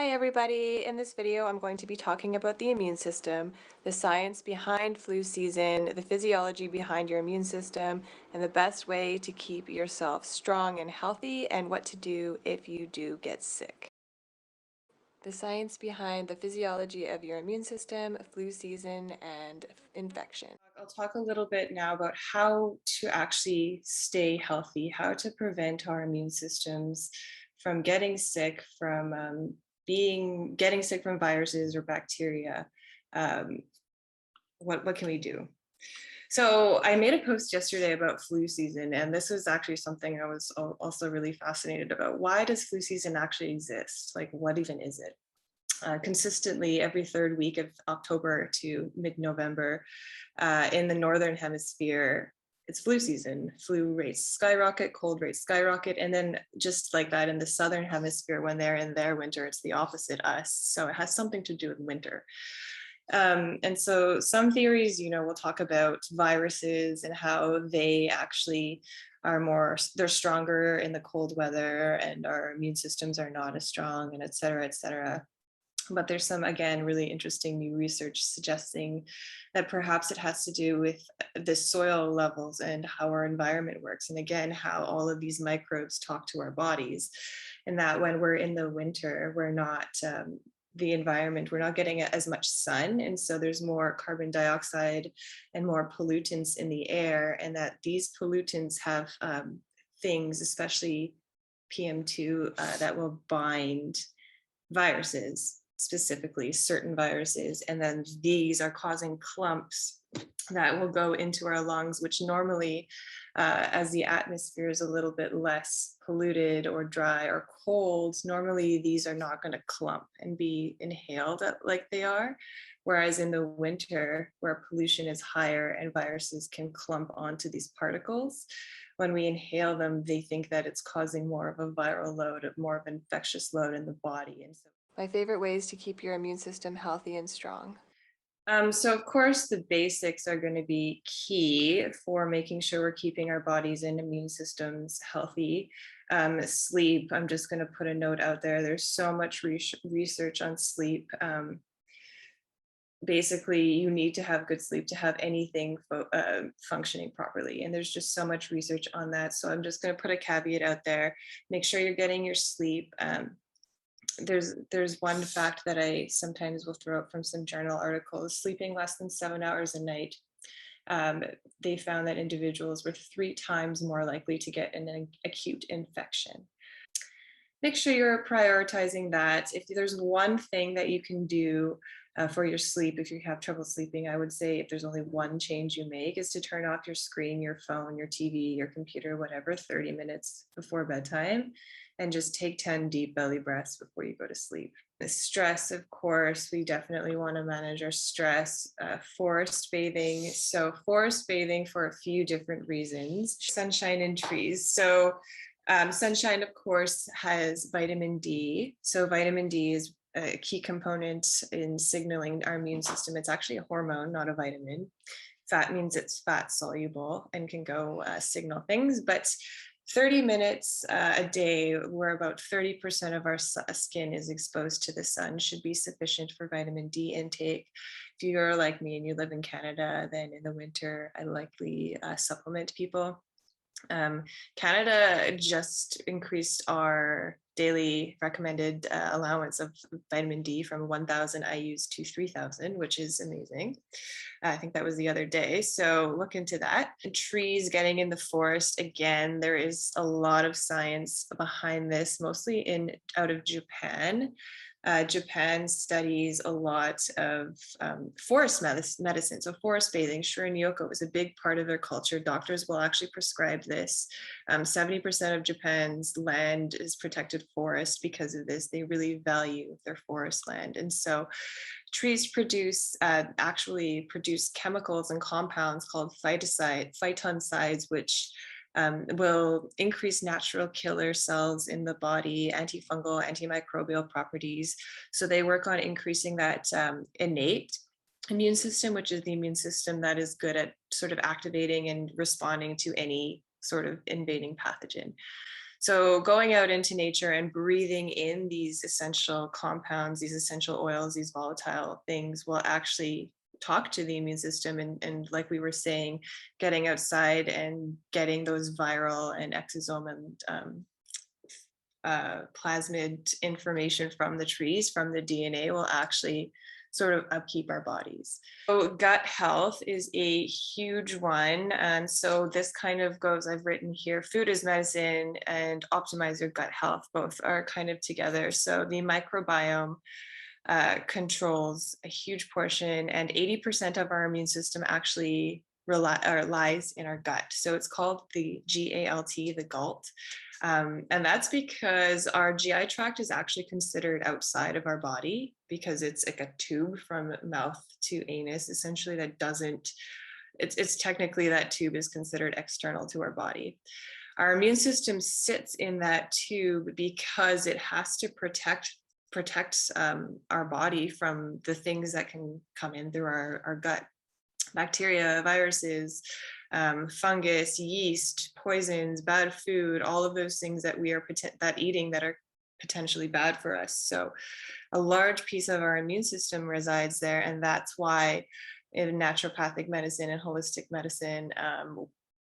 Hi everybody! In this video I'm going to be talking about the immune system, the science behind flu season, the physiology behind your immune system, and the best way to keep yourself strong and healthy, and what to do if you do get sick. The science behind the physiology of your immune system, flu season, and infection. I'll talk a little bit now about how to actually stay healthy, how to prevent our immune systems from getting sick, from getting sick from viruses or bacteria. Um, what can we do? So I made a post yesterday about flu season, and this was actually something I was also really fascinated about. Why does flu season actually exist? Like, what even is it? Consistently every third week of October to mid-November in the Northern Hemisphere, it's flu season. Flu rates skyrocket, cold rates skyrocket. And then just like that in the Southern Hemisphere, when they're in their winter, it's the opposite us. So it has something to do with winter. And so some theories, we'll talk about viruses and how they actually they're stronger in the cold weather and our immune systems are not as strong, and et cetera, et cetera. But there's some, again, really interesting new research suggesting that perhaps it has to do with the soil levels and how our environment works. And again, how all of these microbes talk to our bodies. And that when we're in the winter, we're not, the environment, we're not getting as much sun. And so there's more carbon dioxide and more pollutants in the air. And that these pollutants have things, especially PM2, that will bind viruses, specifically certain viruses, and then these are causing clumps that will go into our lungs, which normally, as the atmosphere is a little bit less polluted or dry or cold, normally these are not going to clump and be inhaled like they are. Whereas in the winter, where pollution is higher and viruses can clump onto these particles, when we inhale them, they think that it's causing more of a viral load, more of an infectious load in the body. And so My favorite ways to keep your immune system healthy and strong. So of course, the basics are going to be key for making sure we're keeping our bodies and immune systems healthy. Sleep, I'm just going to put a note out there. There's so much research on sleep. Basically, you need to have good sleep to have anything functioning properly. And there's just so much research on that. So I'm just going to put a caveat out there. Make sure you're getting your sleep. There's one fact that I sometimes will throw out from some journal articles: sleeping less than 7 hours a night. They found that individuals were 3 times more likely to get an acute infection. Make sure you're prioritizing that. If there's one thing that you can do for your sleep, if you have trouble sleeping, I would say if there's only one change you make is to turn off your screen, your phone, your TV, your computer, whatever, 30 minutes before bedtime, and just take 10 deep belly breaths before you go to sleep. The stress, of course, we definitely want to manage our stress. Forest bathing. So forest bathing for a few different reasons. Sunshine and trees. So sunshine, of course, has vitamin D. So vitamin D is a key component in signaling our immune system. It's actually a hormone, not a vitamin. Fat means it's fat soluble and can go signal things, but 30 minutes a day, where about 30% of our skin is exposed to the sun, should be sufficient for vitamin D intake. If you're like me and you live in Canada, then in the winter, I likely supplement people. Canada just increased our daily recommended allowance of vitamin D from 1,000 IUs to 3,000, which is amazing. I think that was the other day. So look into that. And trees, getting in the forest. Again, there is a lot of science behind this, mostly out of Japan. Japan studies a lot of forest medicine. So forest bathing, Shirin-yoku is a big part of their culture. Doctors will actually prescribe this. 70% of Japan's land is protected forest because of this. They really value their forest land. And so trees actually produce chemicals and compounds called phytoncides, which will increase natural killer cells in the body, antifungal, antimicrobial properties. So they work on increasing that innate immune system, which is the immune system that is good at sort of activating and responding to any sort of invading pathogen. So going out into nature and breathing in these essential compounds, these essential oils, these volatile things will actually talk to the immune system. And like we were saying, getting outside and getting those viral and exosome and plasmid information from the trees, from the DNA, will actually sort of upkeep our bodies. So gut health is a huge one. And so this kind of goes, I've written here, food is medicine and optimize your gut health. Both are kind of together. So the microbiome controls a huge portion, and 80% of our immune system actually lies in our gut. So it's called the GALT, the GALT. And that's because our GI tract is actually considered outside of our body, because it's like a tube from mouth to anus, essentially, that doesn't, it's technically, that tube is considered external to our body. Our immune system sits in that tube because it has to protect our body from the things that can come in through our gut: bacteria, viruses, fungus, yeast, poisons, bad food, all of those things that we are eating that are potentially bad for us. So a large piece of our immune system resides there, and that's why in naturopathic medicine and holistic medicine,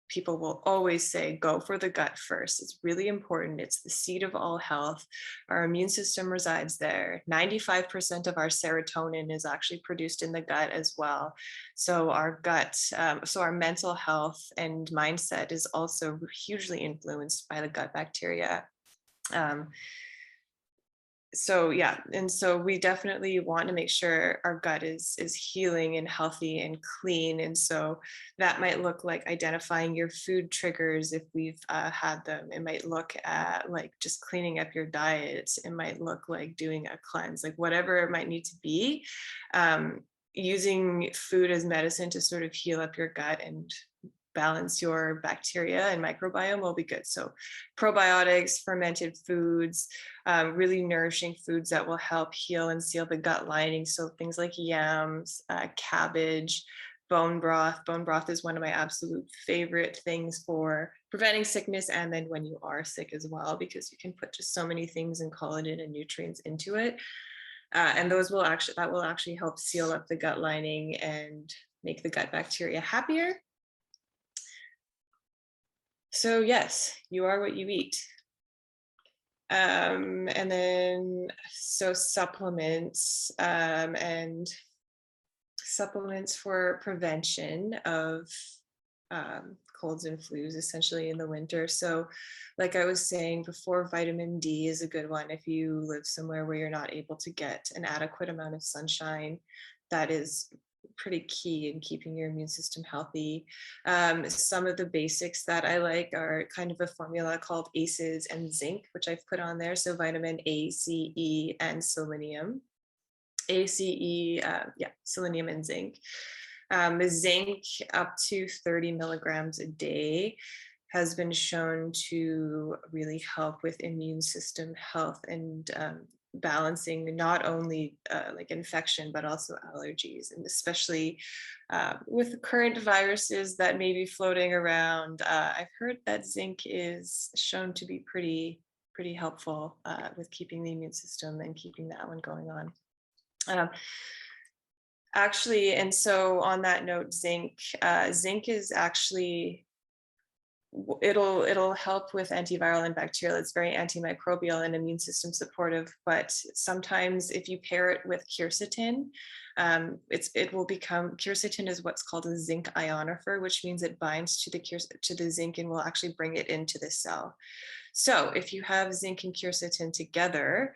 people will always say, go for the gut first. It's really important. It's the seat of all health. Our immune system resides there. 95% of our serotonin is actually produced in the gut as well. So our gut, so our mental health and mindset is also hugely influenced by the gut bacteria. So yeah, and so we definitely want to make sure our gut is healing and healthy and clean. And so that might look like identifying your food triggers if we've had them. It might look at like just cleaning up your diet. It might look like doing a cleanse, like whatever it might need to be. Using food as medicine to sort of heal up your gut and balance your bacteria and microbiome will be good. So probiotics, fermented foods, really nourishing foods that will help heal and seal the gut lining. So things like yams, cabbage, bone broth. Bone broth is one of my absolute favorite things for preventing sickness, and then when you are sick as well, because you can put just so many things and collagen and nutrients into it. And those will actually help seal up the gut lining and make the gut bacteria happier. So yes, you are what you eat. And then, so supplements, and supplements for prevention of colds and flus, essentially in the winter. So like I was saying before, vitamin D is a good one if you live somewhere where you're not able to get an adequate amount of sunshine. That is pretty key in keeping your immune system healthy. Some of the basics that I like are kind of a formula called ACEs and zinc, which I've put on there. So vitamin A, C, E, and selenium. A, C, E, selenium and zinc. Zinc up to 30 milligrams a day has been shown to really help with immune system health and balancing not only like infection, but also allergies, and especially with current viruses that may be floating around. I've heard that zinc is shown to be pretty helpful with keeping the immune system and keeping that one going on. Actually, and so on that note, zinc is actually, it'll help with antiviral and bacterial. It's very antimicrobial and immune system supportive. But sometimes if you pair it with quercetin, it will become, quercetin is what's called a zinc ionophore, which means it binds to the zinc and will actually bring it into the cell. So if you have zinc and quercetin together,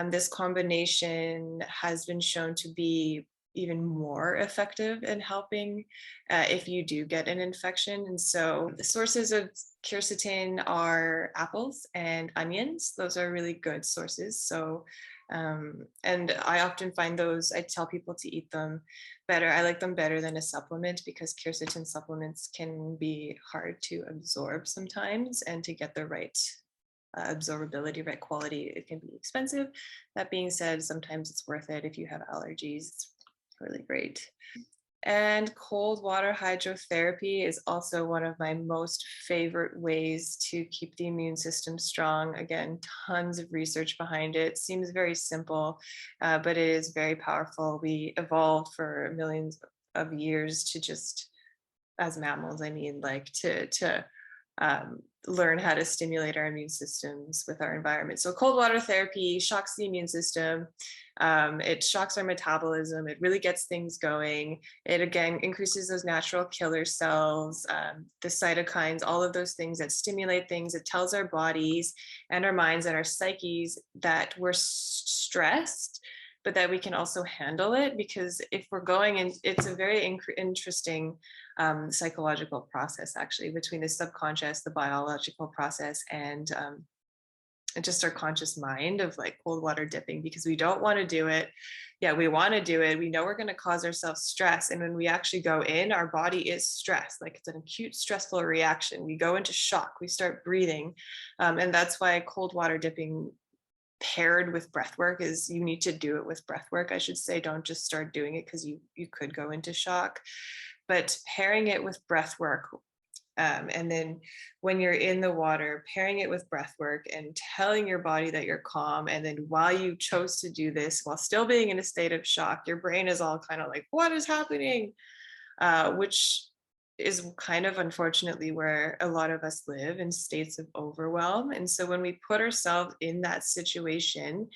this combination has been shown to be even more effective in helping if you do get an infection. And so the sources of quercetin are apples and onions. Those are really good sources. So, and I often find those, I tell people to eat them better. I like them better than a supplement, because quercetin supplements can be hard to absorb sometimes, and to get the right absorbability, right quality, it can be expensive. That being said, sometimes it's worth it if you have allergies. It's really great. And cold water hydrotherapy is also one of my most favorite ways to keep the immune system strong. Again, tons of research behind it. Seems very simple, but it is very powerful. We evolved for millions of years to just, as mammals, I mean, like to learn how to stimulate our immune systems with our environment. So cold water therapy shocks the immune system. It shocks our metabolism. It really gets things going. It again increases those natural killer cells, the cytokines, all of those things that stimulate things. It tells our bodies and our minds and our psyches that we're stressed, but that we can also handle it, because if we're going in, it's a very interesting psychological process actually, between the subconscious, the biological process, and just our conscious mind of like cold water dipping, because we don't want to do it. Yeah, we want to do it. We know we're going to cause ourselves stress. And when we actually go in, our body is stressed. Like it's an acute stressful reaction. We go into shock, we start breathing. And that's why cold water dipping paired with breath work is, you need to do it with breath work, I should say. Don't just start doing it because you could go into shock, but pairing it with breath work. And then when you're in the water, pairing it with breath work and telling your body that you're calm. And then while you chose to do this, while still being in a state of shock, your brain is all kind of like, what is happening? Which is kind of unfortunately where a lot of us live, in states of overwhelm. And so when we put ourselves in that situation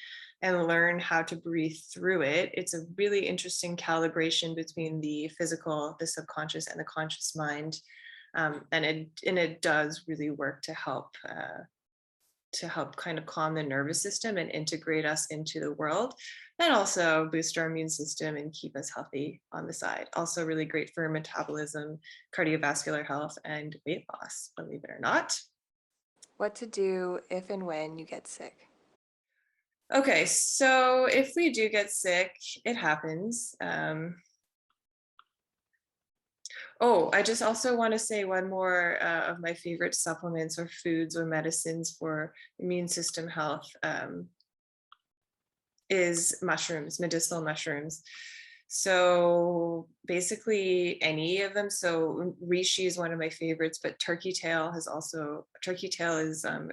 and learn how to breathe through it, it's a really interesting calibration between the physical, the subconscious, and the conscious mind. And it does really work to help kind of calm the nervous system and integrate us into the world, and also boost our immune system and keep us healthy on the side. Also really great for metabolism, cardiovascular health, and weight loss, believe it or not. What to do if and when you get sick. Okay, so if we do get sick, it happens. Oh, I just also want to say one more of my favorite supplements or foods or medicines for immune system health is mushrooms, medicinal mushrooms. So basically any of them. So reishi is one of my favorites, but turkey tail is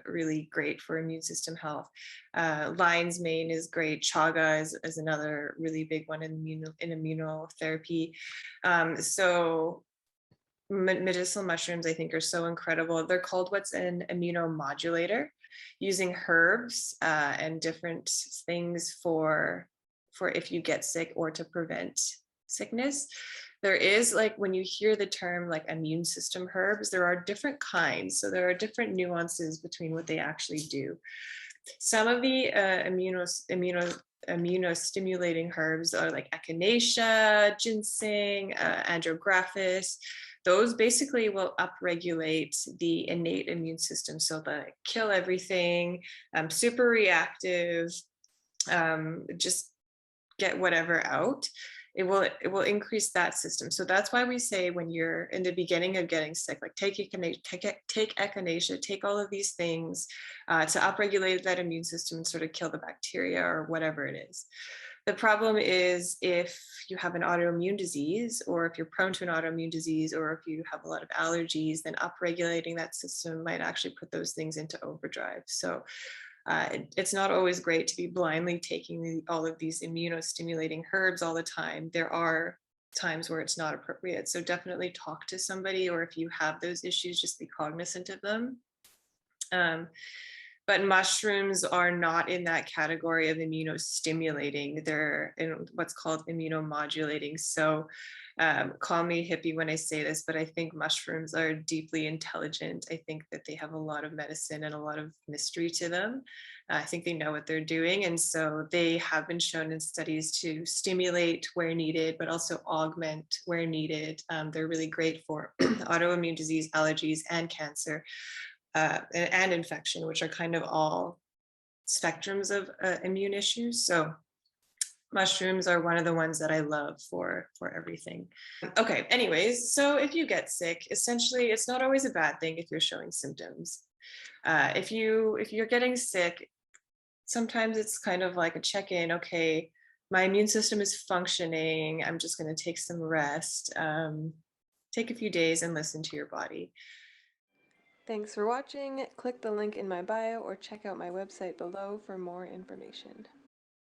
really great for immune system health. Lion's mane is great. Chaga is another really big one in immunotherapy. So medicinal mushrooms, I think, are so incredible. They're called what's an immunomodulator, using herbs and different things for if you get sick or to prevent sickness. There is, like, when you hear the term like immune system herbs, there are different kinds. So there are different nuances between what they actually do. Some of the immunostimulating herbs are like echinacea, ginseng, andrographis. Those basically will upregulate the innate immune system, so they kill everything, super reactive, just get whatever out. It will increase that system. So that's why we say, when you're in the beginning of getting sick, like take echinacea, take all of these things to upregulate that immune system and sort of kill the bacteria or whatever it is. The problem is if you have an autoimmune disease, or if you're prone to an autoimmune disease, or if you have a lot of allergies, then upregulating that system might actually put those things into overdrive. So it's not always great to be blindly taking all of these immunostimulating herbs all the time. There are times where it's not appropriate. So definitely talk to somebody, or if you have those issues, just be cognizant of them. But mushrooms are not in that category of immunostimulating. They're in what's called immunomodulating. So call me hippie when I say this, but I think mushrooms are deeply intelligent. I think that they have a lot of medicine and a lot of mystery to them. I think they know what they're doing. And so they have been shown in studies to stimulate where needed, but also augment where needed. They're really great for autoimmune disease, allergies, and cancer. And infection, which are kind of all spectrums of immune issues. So mushrooms are one of the ones that I love for everything. Okay, anyways, so if you get sick, essentially it's not always a bad thing if you're showing symptoms. If you're getting sick, sometimes it's kind of like a check-in. Okay, my immune system is functioning. I'm just going to take some rest. Take a few days and listen to your body. Thanks for watching. Click the link in my bio or check out my website below for more information.